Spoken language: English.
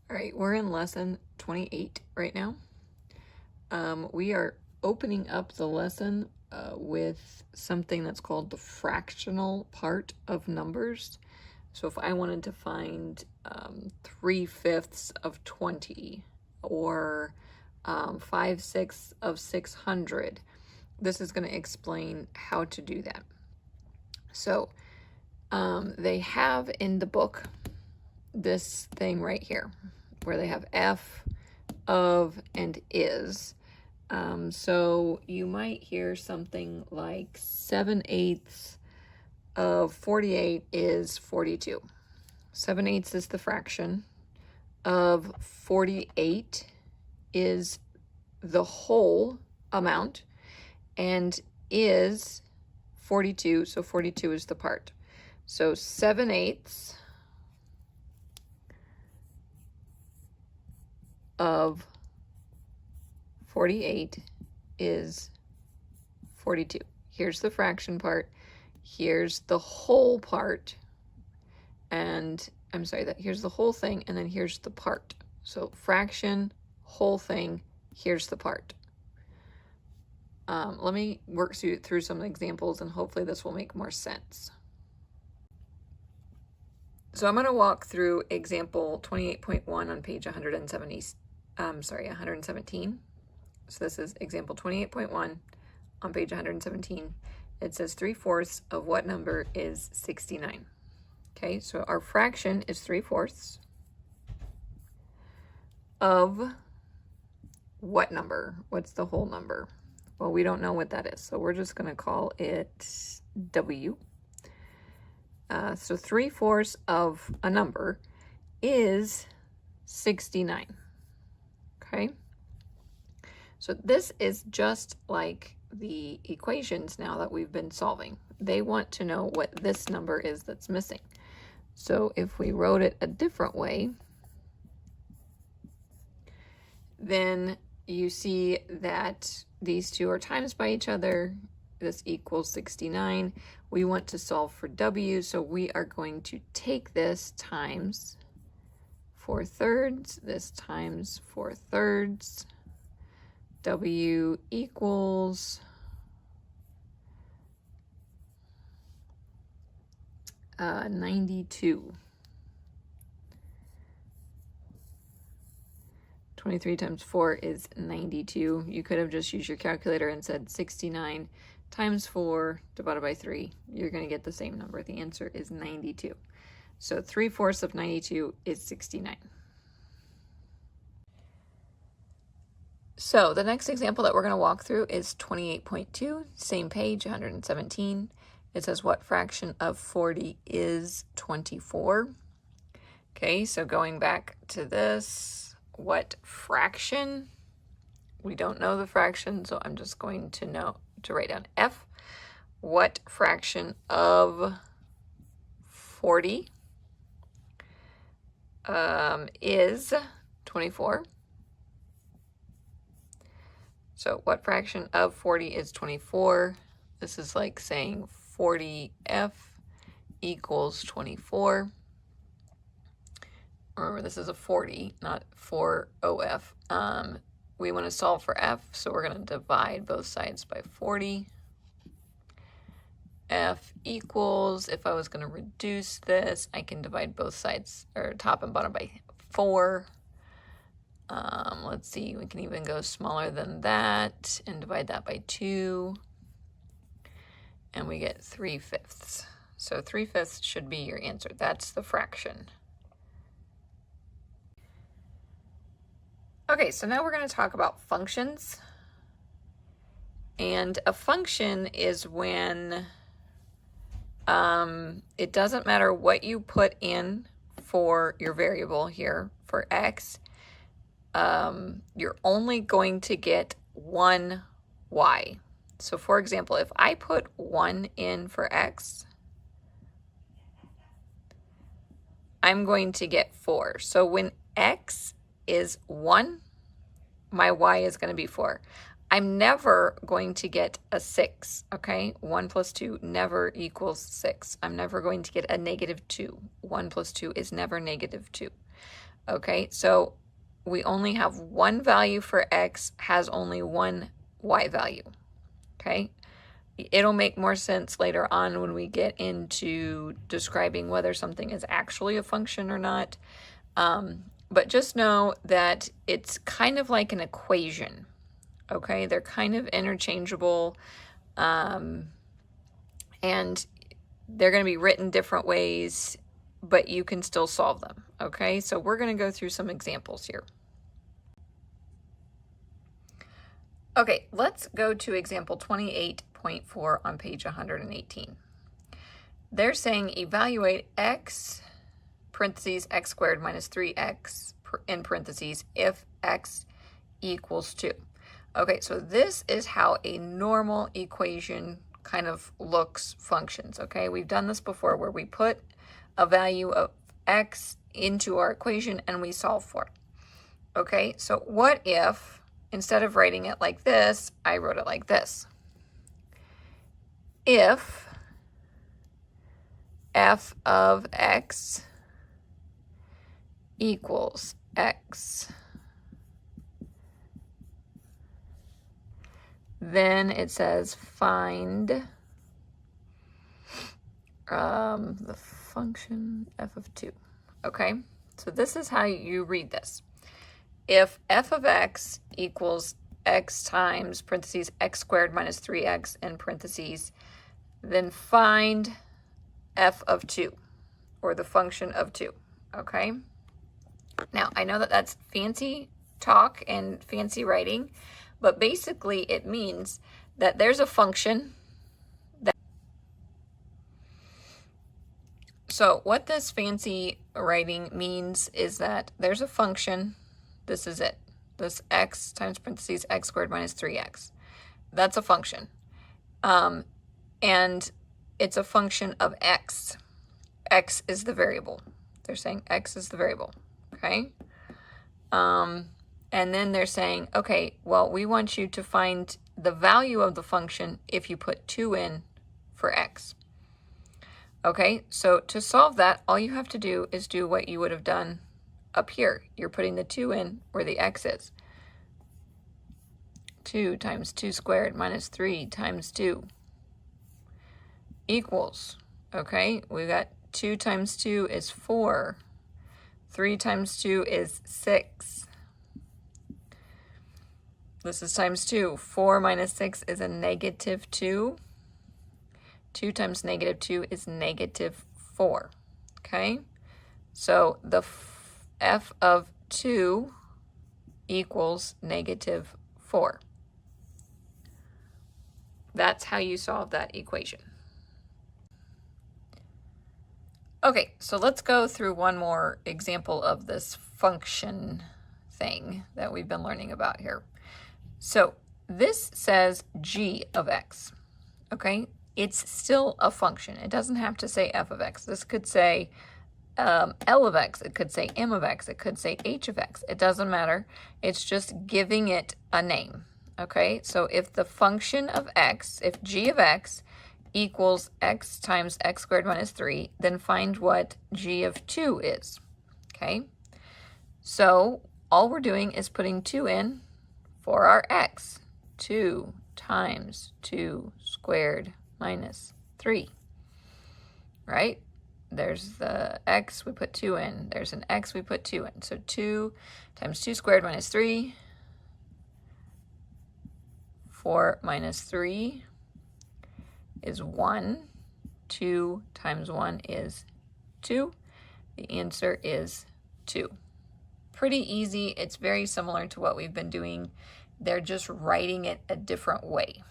All right, we're in lesson 28 right now. We are opening up the lesson with something that's called the fractional part of numbers. So if I wanted to find 3/5 of 20 or 5/6 of 600, this is going to explain how to do that. So they have in the book this thing right here where they have f, of, and is. So you might hear something like 7/8 of 48 is 42. 7/8 is the fraction of 48 is the whole amount, and is 42, so 42 is the part. So 7/8 of 48 is 42. Here's the fraction part. Here's the whole part. And I'm sorry, here's the whole thing, and then here's the part. So fraction, whole thing, here's the part. Let me work through some examples, and hopefully this will make more sense. So I'm going to walk through example 28.1 on page 117. So this is example 28.1 on page 117. It says 3/4 of what number is 69? Okay, so our fraction is 3/4 of what number? What's the whole number? Well, we don't know what that is, so we're just going to call it W. So 3/4 of a number is 69. Okay, so this is just like the equations now that we've been solving. They want to know what this number is that's missing. So if we wrote it a different way, then you see that these two are times by each other. This equals 69. We want to solve for W, so we are going to take this times 4/3, this times 4/3. W equals 92. 23 times 4 is 92. You could have just used your calculator and said 69 times 4 divided by 3. You're going to get the same number. The answer is 92. So 3/4 of 92 is 69. So the next example that we're going to walk through is 28.2, same page, 117. It says what fraction of 40 is 24? Okay, so going back to this, what fraction? We don't know the fraction, so I'm just going to write down F. What fraction of 40 is 24? So what fraction of 40 is 24? This is like saying 40F equals 24. Remember, this is a 40, not 4OF. We want to solve for F, so we're going to divide both sides by 40. F equals, if I was going to reduce this, I can divide both sides, or top and bottom, by 4. Let's see, we can even go smaller than that and divide that by 2. And we get 3/5. So 3/5 should be your answer. That's the fraction. Okay, so now we're going to talk about functions. And a function is when it doesn't matter what you put in for your variable here for x, you're only going to get one y. So for example, if I put 1 in for x, I'm going to get 4. So when x is 1, my y is going to be 4. I'm never going to get a 6, okay? 1 plus 2 never equals 6. I'm never going to get a -2. 1 plus 2 is never -2. Okay, so we only have one value for x, has only one y value. Okay, it'll make more sense later on when we get into describing whether something is actually a function or not. But just know that it's kind of like an equation. Okay, they're kind of interchangeable, and they're going to be written different ways, but you can still solve them. Okay, so we're going to go through some examples here. Okay, let's go to example 28.4 on page 118. They're saying evaluate x, parentheses, x squared minus 3x, in parentheses, if x equals 2. Okay, so this is how a normal equation kind of looks, functions, okay? We've done this before where we put a value of x into our equation and we solve for it. Okay, so what if, instead of writing it like this, I wrote it like this? If f of x equals x, then it says find the function f of 2. Okay, so this is how you read this. If f of x equals x times, parentheses, x squared minus 3x, in parentheses, then find f of 2, or the function of 2, okay? Now, I know that that's fancy talk and fancy writing, but basically it means that there's a function that... So what this fancy writing means is that there's a function, this is it, this x times parentheses x squared minus 3x. That's a function. And it's a function of x. X is the variable. They're saying x is the variable, okay? And then they're saying, okay, well, we want you to find the value of the function if you put 2 in for x. Okay, so to solve that, all you have to do is do what you would have done up here. You're putting the 2 in where the x is. 2 times 2 squared minus 3 times 2 equals, okay, we got 2 times 2 is 4. 3 times 2 is 6. This is times 2. 4 minus 6 is a negative 2. 2 times negative 2 is negative 4. Okay? So the f of 2 equals negative 4. That's how you solve that equation. Okay, so let's go through one more example of this function thing that we've been learning about here. So this says g of x, okay? It's still a function. It doesn't have to say f of x. This could say L of x. It could say m of x. It could say h of x. It doesn't matter. It's just giving it a name, okay? So if the function of x, if g of x equals x times x squared minus 3, then find what g of 2 is, okay? So all we're doing is putting 2 in for our x. 2 times 2 squared minus 3, right? There's the x, we put 2 in. There's an x, we put 2 in. So 2 times 2 squared minus 3. 4 minus 3 is 1. 2 times 1 is 2. The answer is 2. Pretty easy. It's very similar to what we've been doing. They're just writing it a different way.